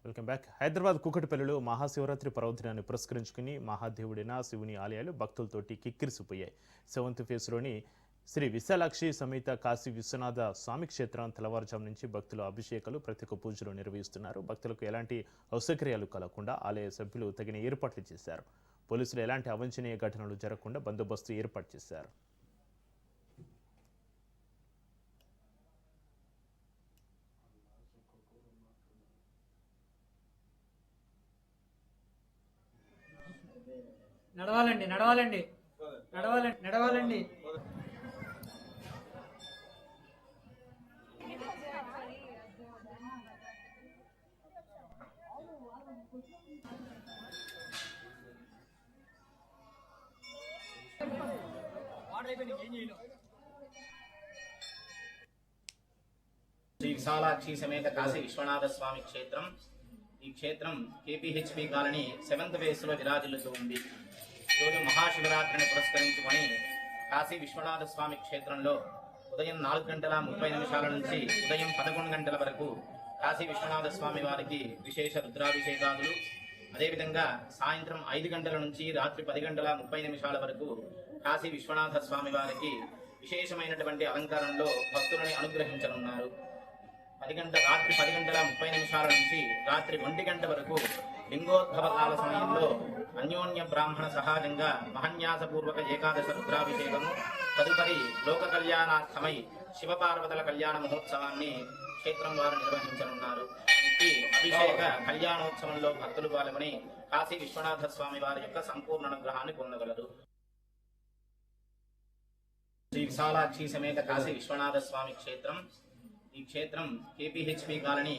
Welcome back. Hyderabad కూకట్పల్లిలో మహాశివరాత్రి పర్వదినాన్ని పురస్కరించుకుని మహాదేవుడైన శివుని ఆలయాలు భక్తులతోటి కిక్కిరిసిపోయాయి. సెవెంత్ ఫేజ్లోని శ్రీ విశాలాక్షి సమేత కాశీ విశ్వనాథ స్వామి క్షేత్రం తెల్లవారుజాము నుంచి భక్తులు అభిషేకాలు ప్రత్యేక పూజలు నిర్వహిస్తున్నారు. భక్తులకు ఎలాంటి అసౌకర్యాలు కలగకుండా ఆలయ సభ్యులు తగిన ఏర్పాట్లు చేశారు. పోలీసులు ఎలాంటి అవాంఛనీయ ఘటనలు జరగకుండా బందోబస్తు ఏర్పాటు చేశారు. నడవాలండి నడవాలండి నడవాలండి నడవాలండి శ్రీ విశాలాక్షి సమేత కాశీ విశ్వనాథ స్వామి క్షేత్రం. ఈ క్షేత్రం కేపీహెచ్పి కాలనీ 7th ఫేజ్లో విరాజిల్లుతూ ఉంది. ఈరోజు మహాశివరాత్రిని పురస్కరించుకొని కాశీ విశ్వనాథ స్వామి క్షేత్రంలో ఉదయం 4:30 నుంచి ఉదయం 11 గంటల వరకు కాశీ విశ్వనాథ స్వామి వారికి విశేష రుద్రాభిషేకాదులు, అదేవిధంగా సాయంత్రం 5 గంటల నుంచి రాత్రి 10:30 వరకు కాశీ విశ్వనాథ స్వామి వారికి విశేషమైనటువంటి అలంకారంలో భక్తులని అనుగ్రహించనున్నారు. రాత్రి 10:30 నుంచి రాత్రి 1 గంట వరకు లింగోద్భవ కాల సమయంలో అన్యోన్య బ్రాహ్మణ సహజంగా మహన్యాసపూర్వక ఏకాదశ రుద్రాభిషేకము, తదుపరి లోక కళ్యాణార్థమై శివపార్వతుల కళ్యాణ మహోత్సవాన్ని క్షేత్రం వారు నిర్వహించనున్నారు. ఈ అభిషేక కళ్యాణోత్సవంలో భక్తులు పాల్గొని కాశీ విశ్వనాథ స్వామి వారి యొక్క సంపూర్ణ అనుగ్రహాన్ని పొందగలరు. శ్రీ విశాలాక్షి సమేత కాశీ విశ్వనాథ స్వామి క్షేత్రం. ఈ క్షేత్రం కేపీహెచ్పి కాలనీ